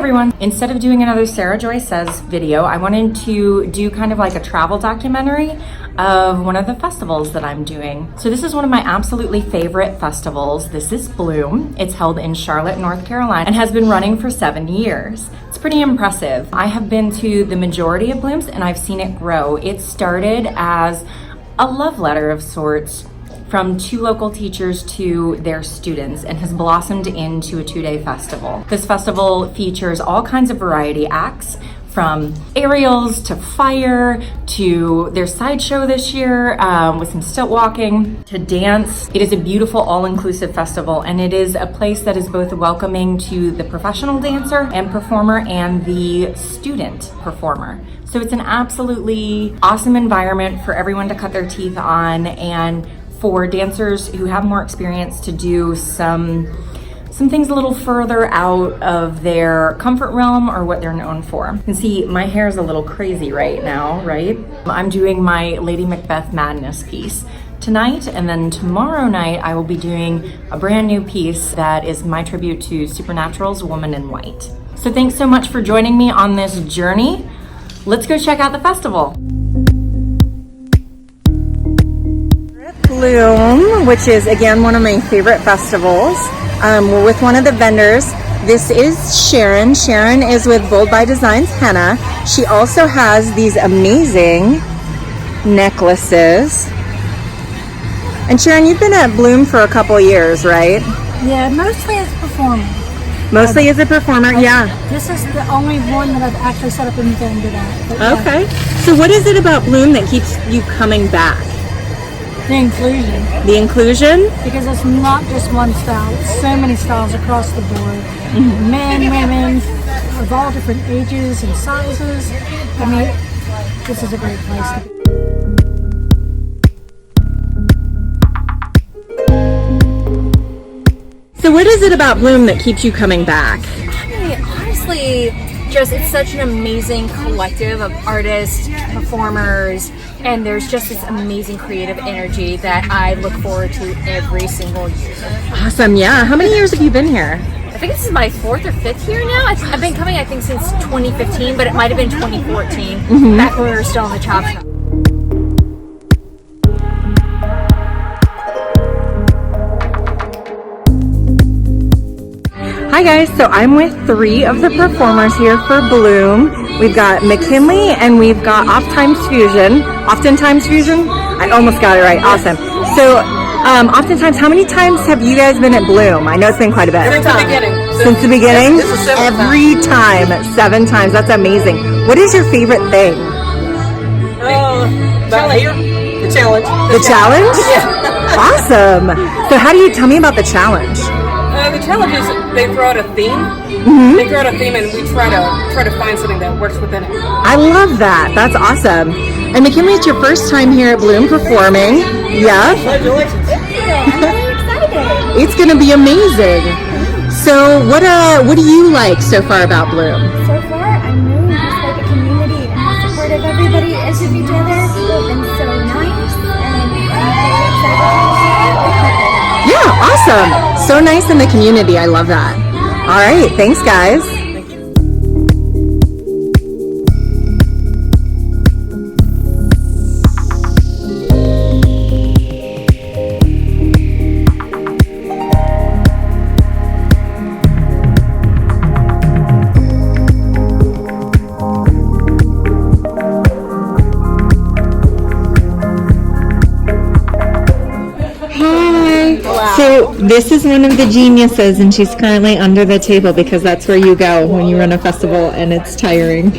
everyone. Instead of doing another Sarah Joy Says video, I wanted to do kind of like a travel documentary of one of the festivals that I'm doing. So this is one of my absolutely favorite festivals. This is Bloom. It's held in Charlotte, North Carolina, and has been running for 7 years. It's pretty impressive. I have been to the majority of Blooms and I've seen it grow. It started as a love letter of sorts from 2 local teachers to their students and has blossomed into a 2-day festival. This festival features all kinds of variety acts, from aerials to fire to their sideshow this year with some stilt walking to dance. It is a beautiful all-inclusive festival, and it is a place that is both welcoming to the professional dancer and performer and the student performer. So it's an absolutely awesome environment for everyone to cut their teeth on, and for dancers who have more experience to do some things a little further out of their comfort realm or what they're known for. You can see my hair is a little crazy right now, right? I'm doing my Lady Macbeth Madness piece tonight, and then tomorrow night I will be doing a brand new piece that is my tribute to Supernatural's Woman in White. So thanks so much for joining me on this journey. Let's go check out the festival. Bloom, which is again one of my favorite festivals. We're with one of the vendors. This is Sharon. Sharon is with Bold by Designs Henna. She also has these amazing necklaces. And Sharon, you've been at Bloom for a couple years, right? Yeah, mostly as a performer. Mostly as a performer, yeah. This is the only one that I've actually set up and vended at. But yeah. Okay. So what is it about Bloom that keeps you coming back? The inclusion. The inclusion? Because it's not just one style. It's so many styles across the board. Mm-hmm. Men, women, of all different ages and sizes. I mean, this is a great place to be. So what is it about Bloom that keeps you coming back? I mean, honestly, it's such an amazing collective of artists, performers, and there's just this amazing creative energy that I look forward to every single year. Awesome, yeah. How many years have you been here? I think this is my 4th or 5th year now. I've been coming, I think, since 2015, but it might have been 2014, back when we were still in the chop shop. Hi guys, so I'm with 3 of the performers here for Bloom. We've got McKinley and we've got Oftentimes Fusion. I almost got it right, awesome. So, oftentimes, how many times have you guys been at Bloom? I know it's been quite a bit. Since the beginning. Since the beginning? This is Every time, 7 times, that's amazing. What is your favorite thing? About here, the challenge. The challenge? Yeah. Awesome. So tell me about the challenge. The challenge is they throw out a theme. They throw out a theme, and we try to find something that works within it. I love that. That's awesome. And McKinley, it's your first time here at Bloom performing. Yeah? Congratulations. I'm really excited. It's going to be amazing. So what do you like so far about Bloom? So far, I'm really just like a community and how supportive everybody is of each other. They've been so nice, and I'm very excited. Yeah, awesome. So nice in the community. I love that. All right. Thanks, guys. So this is one of the geniuses, and she's currently under the table because that's where you go when you run a festival and it's tiring.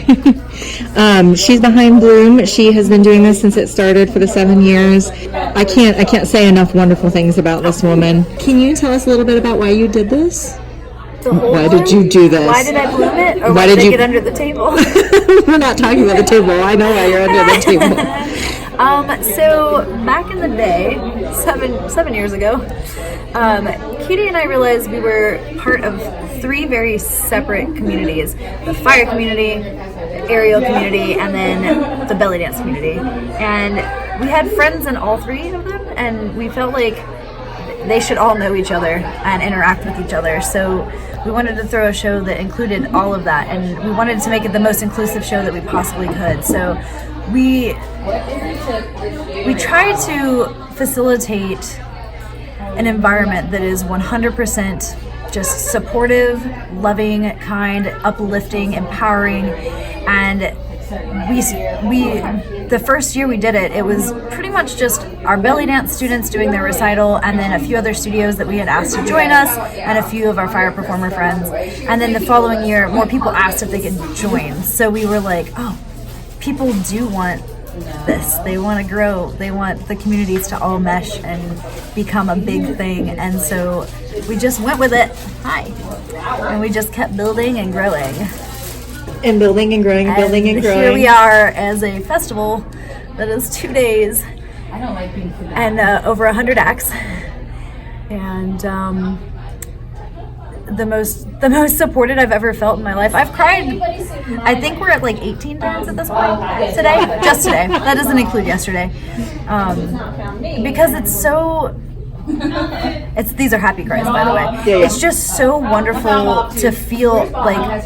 She's behind Bloom. She has been doing this since it started for the 7 years. I can't say enough wonderful things about this woman. Can you tell us a little bit about why you did this? Why did you do this? Why did I bloom it? Or why did you get under the table? We're not talking about the table. I know why you're under the table. So back in the day, seven years ago, Katie and I realized we were part of 3 very separate communities: the fire community, the aerial community, and then the belly dance community. And we had friends in all 3 of them, and we felt like they should all know each other and interact with each other. So we wanted to throw a show that included all of that, and we wanted to make it the most inclusive show that we possibly could. So we try to facilitate an environment that is 100% just supportive, loving, kind, uplifting, empowering. And the first year we did it, it was pretty much just our belly dance students doing their recital, and then a few other studios that we had asked to join us, and a few of our fire performer friends. And then the following year, more people asked if they could join. So we were like, oh, people do want this. They want to grow. They want the communities to all mesh and become a big thing. And so we just went with it. And we just kept building and growing. And building and growing and building and growing. Here we are as a festival that is 2 days and over 100 acts. And the most supported I've ever felt in my life. I've cried. I think we're at like 18 times at this point today. Just today. That doesn't include yesterday. Because it's so. These are happy cries, by the way. Yeah. It's just so wonderful to feel like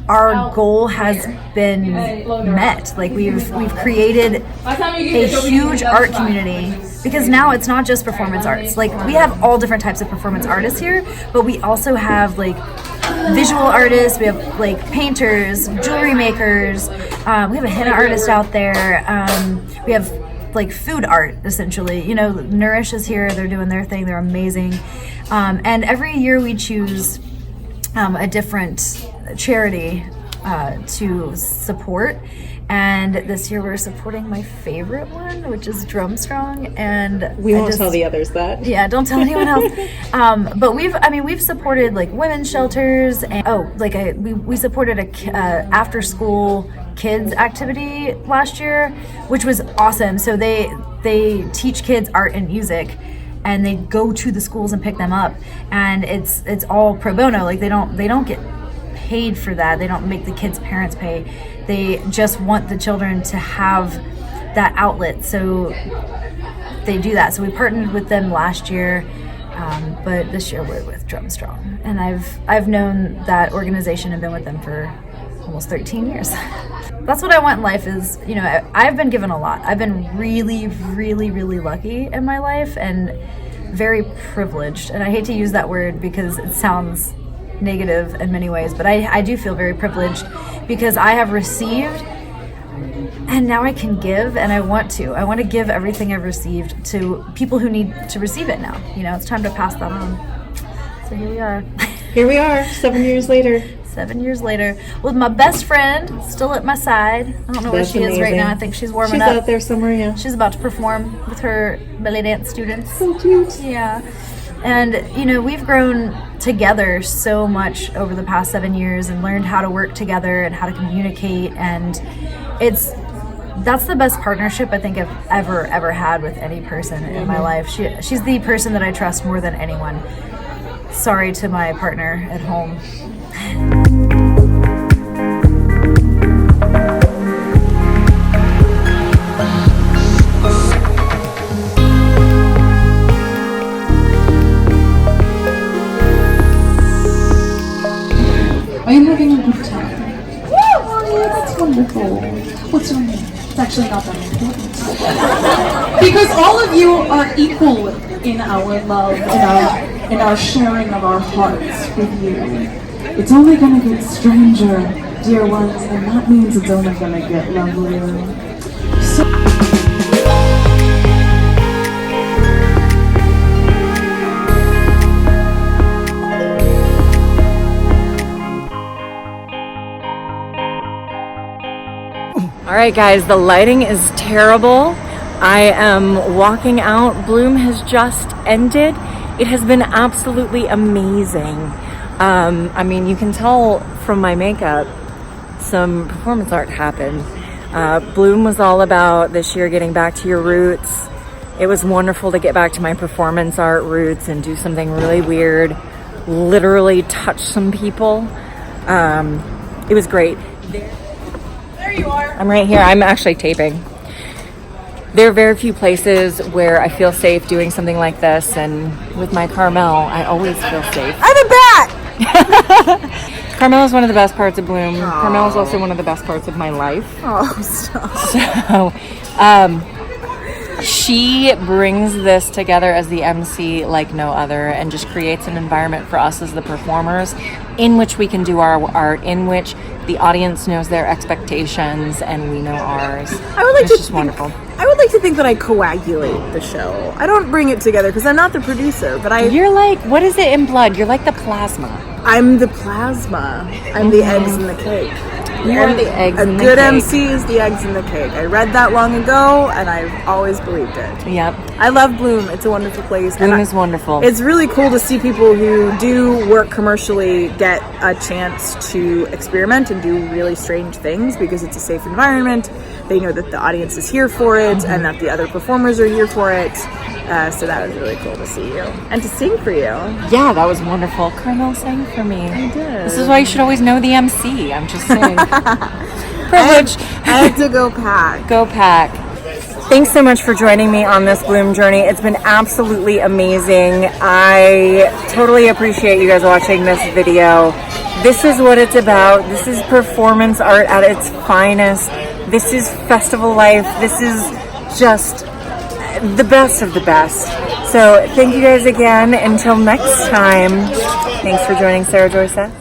our goal has been met. Like we've created a huge art community, because now it's not just performance arts. Like we have all different types of performance artists here, but we also have like visual artists, we have like painters, jewelry makers, we have a henna artist out there, we have like food art, essentially. You know, Nourish is here, they're doing their thing, they're amazing. And every year we choose a different charity to support. And this year we're supporting my favorite one, which is Drumstrong. And we won't tell the others that. Yeah, don't tell anyone else. But we've supported like women's shelters, and we supported a after school kids activity last year, which was awesome. So they teach kids art and music, and they go to the schools and pick them up, and it's all pro bono. Like they don't get paid for that. They don't make the kids' parents pay. They just want the children to have that outlet, so they do that. So we partnered with them last year, but this year we're with Drumstrong, and I've known that organization and been with them for almost 13 years. That's what I want in life is, you know, I've been given a lot. I've been really, really, really lucky in my life and very privileged. And I hate to use that word because it sounds negative in many ways, but I do feel very privileged because I have received and now I can give, and I want to give everything I've received to people who need to receive it now. You know, it's time to pass that on. So here we are. Here we are, 7 years later. 7 years later, with my best friend still at my side. I don't know where she is right now. I think she's warming up. She's out there somewhere, yeah. She's about to perform with her belly dance students. So cute. Yeah. And, you know, we've grown together so much over the past 7 years and learned how to work together and how to communicate. And that's the best partnership I think I've ever had with any person in my life. She's the person that I trust more than anyone. Sorry to my partner at home. Are you having a good time? Oh, that's wonderful. What's your name? It's actually not that important. Because all of you are equal in our love, in our sharing of our hearts with you. It's only going to get stranger, dear ones, and that means it's only going to get lovelier. All right, guys, the lighting is terrible. I am walking out. Bloom has just ended. It has been absolutely amazing. I mean, you can tell from my makeup, some performance art happened. Bloom was all about this year getting back to your roots. It was wonderful to get back to my performance art roots and do something really weird, literally touch some people. It was great. There you are. I'm right here. I'm actually taping. there are very few places where I feel safe doing something like this, and with my Carmel, I always feel safe. I'm a bat! Carmel is one of the best parts of Bloom. Carmel is also one of the best parts of my life. Oh, stop. So, she brings this together as the MC like no other, and just creates an environment for us as the performers in which we can do our art, in which the audience knows their expectations and we know ours. I would like it's to just think, wonderful. I would like to think that I coagulate the show. I don't bring it together because I'm not the producer, but You're like, what is it in blood? You're like the plasma. I'm the plasma. I'm the eggs in the cake. You are the eggs in the A good cake. MC is the eggs in the cake. I read that long ago, and I've always believed it. Yep. I love Bloom. It's a wonderful place. Bloom and is wonderful. It's really cool to see people who do work commercially get a chance to experiment and do really strange things because it's a safe environment. They know that the audience is here for it and that the other performers are here for it. So that was really cool to see you and to sing for you. Yeah, that was wonderful. Carmel sang for me. I did. This is why you should always know the MC. I'm just saying. Privilege. I had to go pack. Go pack. Thanks so much for joining me on this Bloom journey. It's been absolutely amazing. I totally appreciate you guys watching this video. This is what it's about. This is performance art at its finest. This is festival life. This is just the best of the best. So thank you guys again. Until next time, thanks for joining Sarah Joy Says.